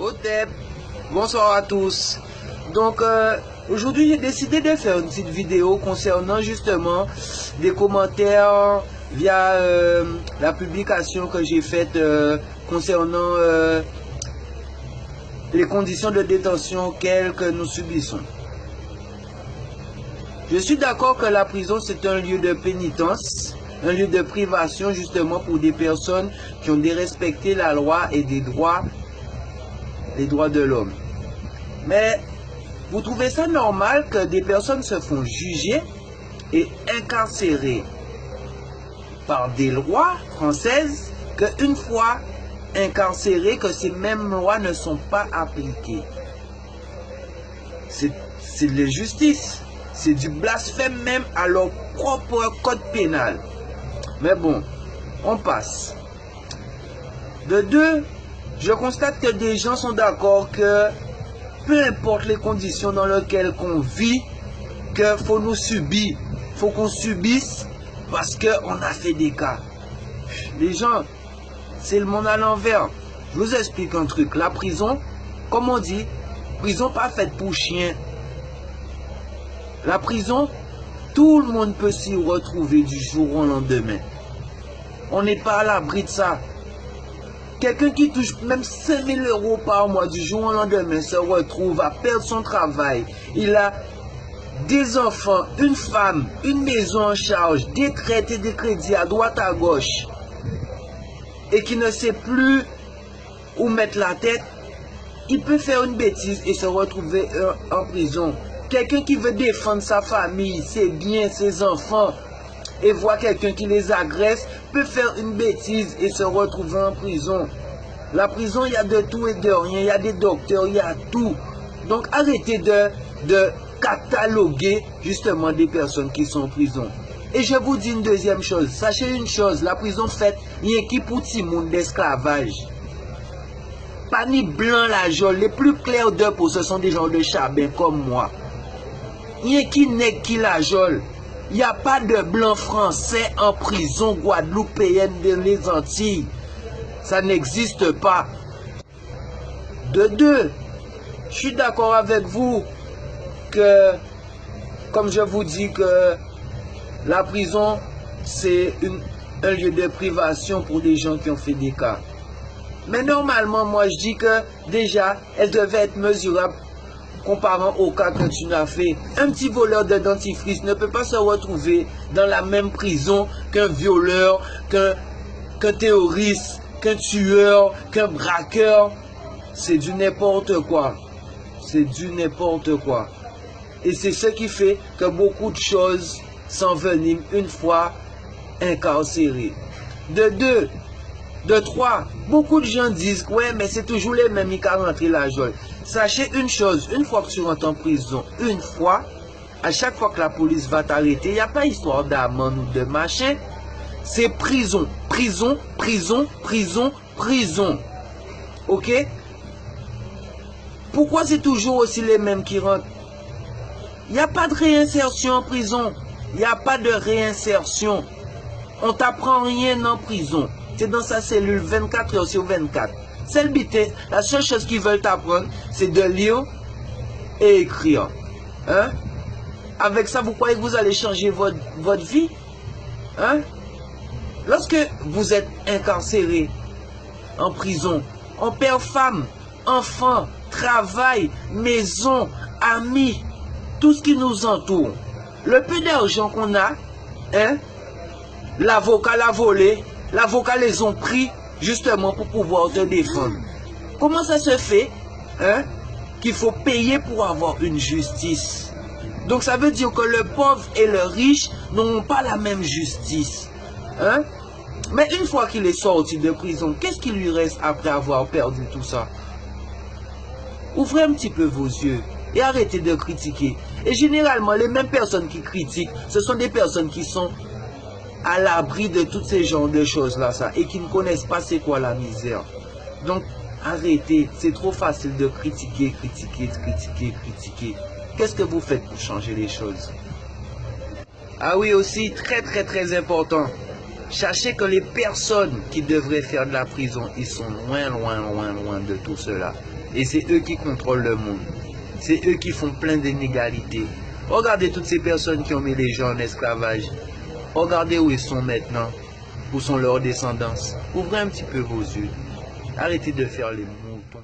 Otep, bonsoir à tous. Donc aujourd'hui j'ai décidé de faire une petite vidéo concernant justement des commentaires via la publication que j'ai faite concernant les conditions de détention que nous subissons. Je suis d'accord que la prison c'est un lieu de pénitence, un lieu de privation justement pour des personnes qui ont dérespecté la loi et les droits de l'homme. Mais vous trouvez ça normal que des personnes se font juger et incarcérer par des lois françaises, qu'une fois incarcérées, que ces mêmes lois ne sont pas appliquées? C'est de l'injustice. C'est du blasphème même à leur propre code pénal. Mais bon, on passe. De deux, je constate que des gens sont d'accord que peu importe les conditions dans lesquelles on vit, qu'il faut nous subir, faut qu'on subisse parce qu'on a fait des cas. Les gens, c'est le monde à l'envers. Je vous explique un truc. La prison, comme on dit, prison pas faite pour chien. La prison, tout le monde peut s'y retrouver du jour au lendemain. On n'est pas à l'abri de ça. Quelqu'un qui touche même 5 000 € par mois du jour au lendemain se retrouve à perdre son travail. Il a des enfants, une femme, une maison en charge, des traites et des crédits à droite à gauche. Et qui ne sait plus où mettre la tête. Il peut faire une bêtise et se retrouver en prison. Quelqu'un qui veut défendre sa famille, ses biens, ses enfants, et voit quelqu'un qui les agresse, peut faire une bêtise et se retrouver en prison. La prison, il y a de tout et de rien. Il y a des docteurs, il y a tout. Donc arrêtez de cataloguer justement des personnes qui sont en prison. Et je vous dis une deuxième chose. Sachez une chose, la prison faite, il y a qui pour tout le monde d'esclavage. Pas ni blanc la jole. Les plus clairs de peau, ce sont des gens de Chabin comme moi. Il y a qui n'est qui la jole. Il n'y a pas de blanc français en prison guadeloupéenne dans les Antilles. Ça n'existe pas. De deux, je suis d'accord avec vous que, comme je vous dis, que la prison, c'est un lieu de privation pour des gens qui ont fait des cas. Mais normalement, moi, je dis que déjà, elle devait être mesurable comparant au cas que tu n'as fait. Un petit voleur de dentifrice ne peut pas se retrouver dans la même prison qu'un violeur, qu'un terroriste, qu'un tueur, qu'un braqueur. C'est du n'importe quoi. C'est du n'importe quoi. Et c'est ce qui fait que beaucoup de choses s'enveniment une fois incarcérées. De deux, de trois, beaucoup de gens disent ouais mais c'est toujours les mêmes qui rentrent la joie. Sachez une chose, une fois que tu rentres en prison, une fois, à chaque fois que la police va t'arrêter, il n'y a pas histoire d'amende ou de machin. C'est prison, prison, prison, prison, prison. Ok? Pourquoi c'est toujours aussi les mêmes qui rentrent? Il n'y a pas de réinsertion en prison. Il n'y a pas de réinsertion. On t'apprend rien en prison. C'est dans sa cellule 24 heures sur 24. La seule chose qu'ils veulent t'apprendre, c'est de lire et écrire. Hein? Avec ça, vous croyez que vous allez changer votre vie? Hein? Lorsque vous êtes incarcéré en prison, on perd femme, enfants, travail, maison, amis, tout ce qui nous entoure. Le peu d'argent qu'on a, hein? L'avocat l'a volé, l'avocat les ont pris justement pour pouvoir te défendre. Comment ça se fait, hein, qu'il faut payer pour avoir une justice? Donc ça veut dire que le pauvre et le riche n'ont pas la même justice. Hein? Mais une fois qu'il est sorti de prison, qu'est-ce qui lui reste après avoir perdu tout ça? Ouvrez un petit peu vos yeux et arrêtez de critiquer. Et généralement, les mêmes personnes qui critiquent, ce sont des personnes qui sont à l'abri de tous ces genres de choses-là, et qui ne connaissent pas c'est quoi la misère. Donc, arrêtez. C'est trop facile de critiquer, critiquer, critiquer, critiquer. Qu'est-ce que vous faites pour changer les choses? Ah oui, aussi, très très très important. Sachez que les personnes qui devraient faire de la prison, ils sont loin, loin, loin, loin de tout cela. Et c'est eux qui contrôlent le monde. C'est eux qui font plein d'inégalités. Regardez toutes ces personnes qui ont mis les gens en esclavage. Regardez où ils sont maintenant. Où sont leurs descendants. Ouvrez un petit peu vos yeux. Arrêtez de faire les moutons.